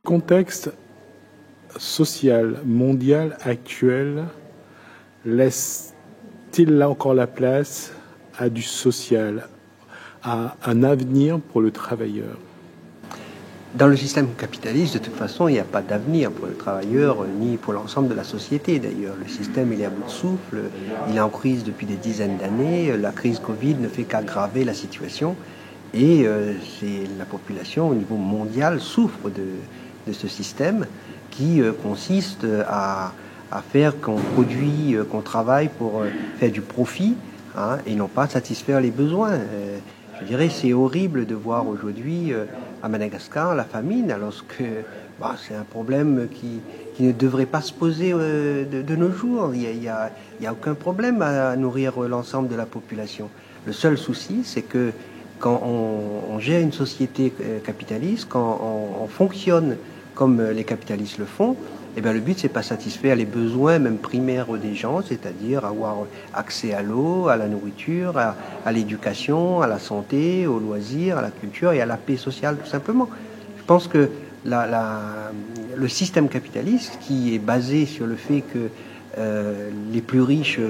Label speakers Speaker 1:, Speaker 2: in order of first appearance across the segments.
Speaker 1: Contexte social mondial actuel laisse-t-il là encore la place à du social, à un avenir pour le travailleur?
Speaker 2: Dans le système capitaliste, de toute façon, il n'y a pas d'avenir pour le travailleur, ni pour l'ensemble de la société d'ailleurs. Le système, il est à bout de souffle, il est en crise depuis des dizaines d'années, la crise Covid ne fait qu'aggraver la situation, et la population au niveau mondial souffre de ce système qui consiste à faire qu'on produit, qu'on travaille pour faire du profit, hein, et non pas satisfaire les besoins. Je dirais c'est horrible de voir aujourd'hui à Madagascar la famine, alors que c'est un problème qui ne devrait pas se poser de nos jours. Il y a aucun problème à nourrir l'ensemble de la population. Le seul souci, c'est que quand on gère une société capitaliste, quand on fonctionne comme les capitalistes le font, eh bien, le but, c'est pas satisfaire les besoins même primaires des gens, c'est-à-dire avoir accès à l'eau, à la nourriture, à l'éducation, à la santé, aux loisirs, à la culture et à la paix sociale, tout simplement. Je pense que le système capitaliste, qui est basé sur le fait que les plus riches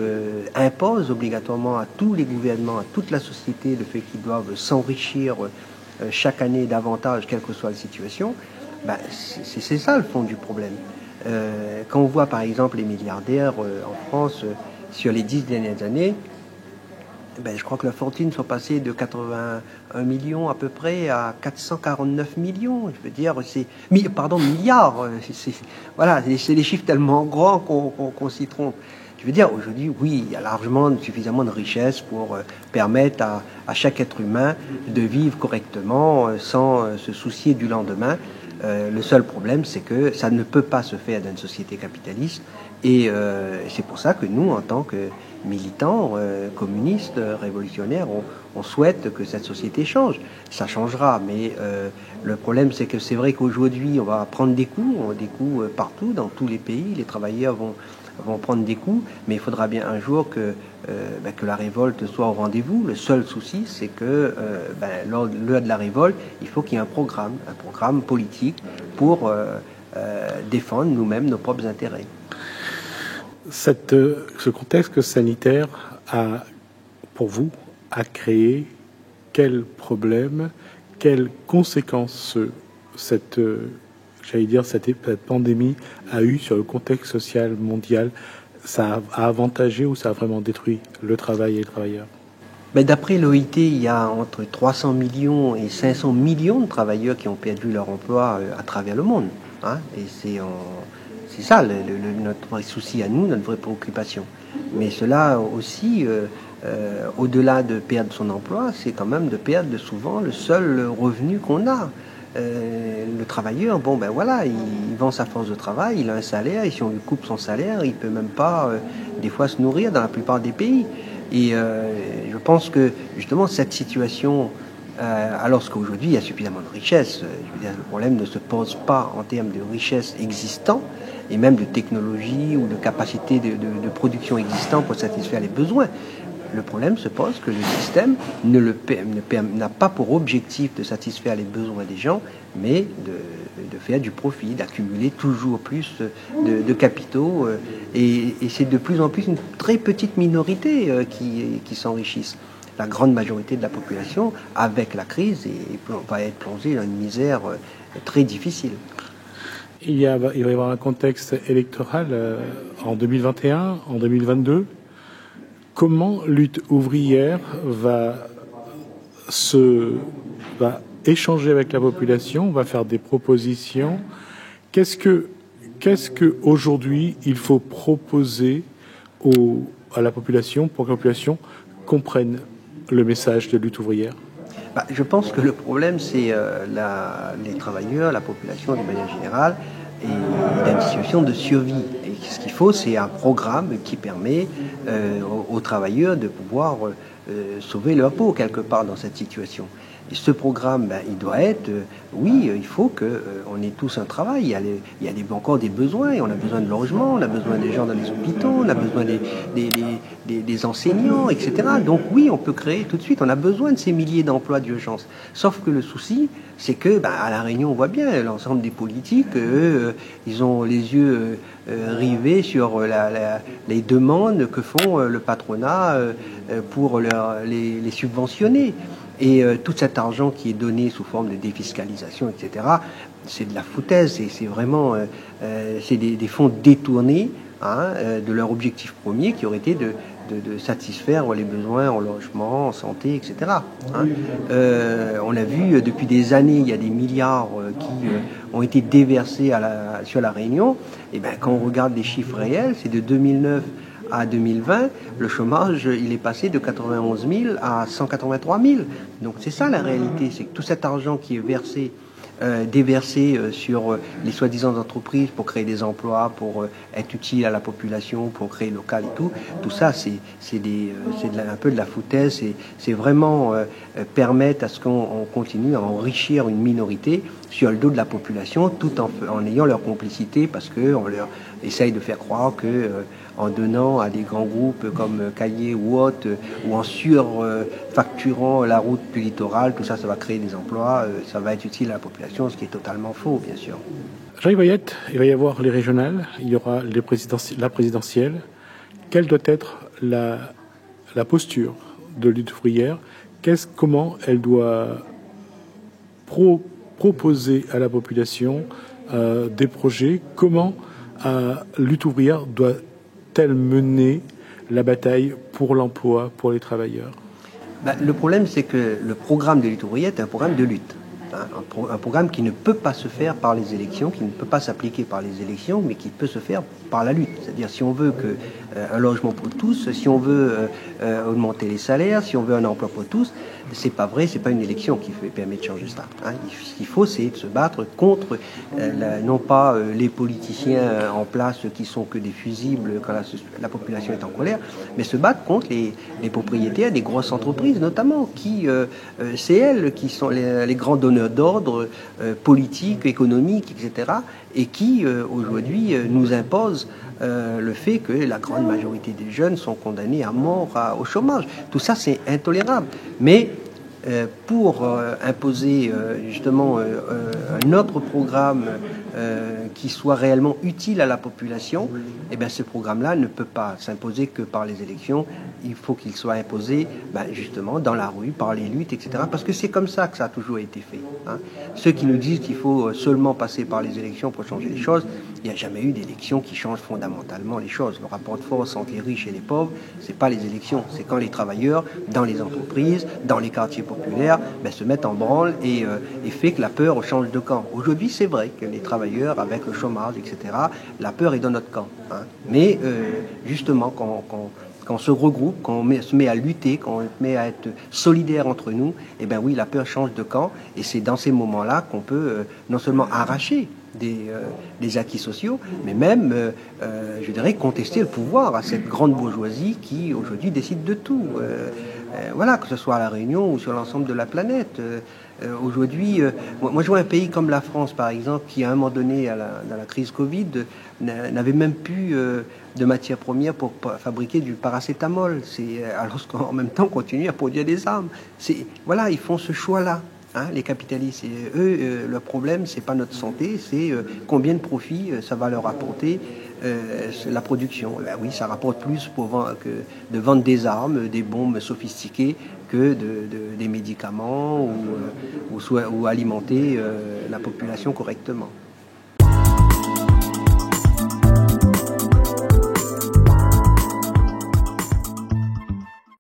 Speaker 2: imposent obligatoirement à tous les gouvernements, à toute la société, le fait qu'ils doivent s'enrichir chaque année davantage, quelle que soit la situation, c'est ça le fond du problème. Quand on voit par exemple les milliardaires en France sur les 10 dernières années, je crois que leurs fortunes sont passées de 81 millions à peu près à 449 millions. Je veux dire, milliards. Voilà, c'est des chiffres tellement grands qu'on s'y trompe. Je veux dire, aujourd'hui, oui, il y a largement suffisamment de richesse pour permettre à chaque être humain de vivre correctement sans se soucier du lendemain. Le seul problème, c'est que ça ne peut pas se faire dans une société capitaliste. Et c'est pour ça que nous, en tant que militants, communistes, révolutionnaires, on souhaite que cette société change. Ça changera, mais le problème, c'est que c'est vrai qu'aujourd'hui, on va prendre des coups partout, dans tous les pays. Les travailleurs vont prendre des coups, mais il faudra bien un jour que la révolte soit au rendez-vous. Le seul souci, c'est que lors de la révolte, il faut qu'il y ait un programme politique pour défendre nous-mêmes nos propres intérêts.
Speaker 1: Ce contexte sanitaire pour vous, a créé quels problèmes, quelles conséquences cette pandémie a eu sur le contexte social mondial? Ça a avantagé ou ça a vraiment détruit le travail et les travailleurs?
Speaker 2: D'après l'OIT, il y a entre 300 millions et 500 millions de travailleurs qui ont perdu leur emploi à travers le monde. Hein, et c'est ça notre vrai souci à nous, notre vraie préoccupation. Mais cela aussi, au-delà de perdre son emploi, c'est quand même de perdre souvent le seul revenu qu'on a. Le travailleur, il vend sa force de travail, il a un salaire, et si on lui coupe son salaire, il peut même pas, des fois, se nourrir dans la plupart des pays. Et je pense que, justement, cette situation, alors qu'aujourd'hui, il y a suffisamment de richesses, le problème ne se pose pas en termes de richesses existantes, et même de technologie ou de capacité de production existante pour satisfaire les besoins. Le problème se pose que le système n'a pas pour objectif de satisfaire les besoins des gens, mais de faire du profit, d'accumuler toujours plus de capitaux. Et c'est de plus en plus une très petite minorité qui s'enrichissent. La grande majorité de la population, avec la crise, va être plongée dans une misère très difficile.
Speaker 1: Il va y avoir un contexte électoral en 2021, en 2022. Comment Lutte ouvrière va échanger avec la population, va faire des propositions? Qu'est-ce que aujourd'hui il faut proposer à la population pour que la population comprenne le message de Lutte ouvrière?
Speaker 2: Je pense que le problème, c'est les travailleurs, la population de manière générale, il a une situation de survie. Et ce qu'il faut, c'est un programme qui permet aux travailleurs de pouvoir sauver leur peau quelque part dans cette situation. Et ce programme, il doit être, oui, il faut qu'on ait tous un travail. Il y a encore des besoins. On a besoin de logement, on a besoin des gens dans les hôpitaux, on a besoin des enseignants, etc. Donc oui, on peut créer tout de suite. On a besoin de ces milliers d'emplois d'urgence. Sauf que le souci, c'est que à La Réunion, on voit bien l'ensemble des politiques, ils ont les yeux rivés sur les demandes que font le patronat pour les subventionner. Et tout cet argent qui est donné sous forme de défiscalisation, etc., c'est de la foutaise. C'est vraiment c'est des fonds détournés de leur objectif premier qui aurait été de satisfaire les besoins en logement, en santé, etc. On a vu depuis des années, il y a des milliards qui ont été déversés sur la Réunion. Et quand on regarde les chiffres réels, c'est de 2009 à 2020, le chômage, il est passé de 91 000 à 183 000. Donc c'est ça la réalité, c'est que tout cet argent qui est déversé sur les soi-disant entreprises pour créer des emplois, pour être utile à la population, pour créer local et tout ça, c'est un peu de la foutaise. C'est vraiment permettre à ce qu'on continue à enrichir une minorité sur le dos de la population, tout en ayant leur complicité, parce qu'on leur essaye de faire croire que en donnant à des grands groupes comme Caillé ou autres, ou en surfacturant la route du littoral, tout ça, ça va créer des emplois, ça va être utile à la population, ce qui est totalement faux, bien sûr.
Speaker 1: Jean-Yves Wayette, il va y avoir les régionales, il y aura la présidentielle. Quelle doit être la posture de lutte ouvrière? Comment elle doit proposer à la population des projets? Comment lutte ouvrière doit-elle mener la bataille pour l'emploi, pour les travailleurs?
Speaker 2: Le problème, c'est que le programme de lutte ouvrière est un programme de lutte. Un programme qui ne peut pas se faire par les élections, qui ne peut pas s'appliquer par les élections, mais qui peut se faire par la lutte. C'est-à-dire, si on veut un logement pour tous, si on veut augmenter les salaires, si on veut un emploi pour tous, c'est pas vrai, c'est pas une élection qui permet de changer ça. Ce qu'il faut, c'est de se battre contre, non pas les politiciens en place qui sont que des fusibles quand la population est en colère, mais se battre contre les propriétaires des grosses entreprises, notamment, qui, c'est elles qui sont les grands donneurs d'ordre politiques, économiques, etc., et qui, aujourd'hui, nous imposent le fait que la grande majorité des jeunes sont condamnés à mort au chômage. Tout ça, c'est intolérable. Mais pour imposer justement un autre programme qui soit réellement utile à la population, ce programme-là ne peut pas s'imposer que par les élections. Il faut qu'il soit imposé justement dans la rue, par les luttes, etc. Parce que c'est comme ça que ça a toujours été fait. Ceux qui nous disent qu'il faut seulement passer par les élections pour changer les choses, il n'y a jamais eu d'élection qui change fondamentalement les choses. Le rapport de force entre les riches et les pauvres, c'est pas les élections, c'est quand les travailleurs, dans les entreprises, dans les quartiers populaires, se mettent en branle et fait que la peur change de camp. Aujourd'hui, c'est vrai que les travailleurs, avec le chômage, etc., la peur est dans notre camp. Mais justement, quand on se regroupe, quand on se met à lutter, quand on se met à être solidaire entre nous, oui, la peur change de camp. Et c'est dans ces moments-là qu'on peut non seulement arracher des acquis sociaux, mais même, je dirais, contester le pouvoir à cette grande bourgeoisie qui, aujourd'hui, décide de tout. Voilà, que ce soit à La Réunion ou sur l'ensemble de la planète. Aujourd'hui, moi je vois un pays comme la France, par exemple, qui à un moment donné, dans la crise Covid, n'avait même plus de matières premières pour fabriquer du paracétamol. Alors qu'en même temps, on continue à produire des armes. Voilà, ils font ce choix-là. Les capitalistes, et eux, leur problème, c'est pas notre santé, c'est combien de profit ça va leur apporter la production. Oui, ça rapporte plus que de vendre des armes, des bombes sophistiquées, que des médicaments ou alimenter la population correctement.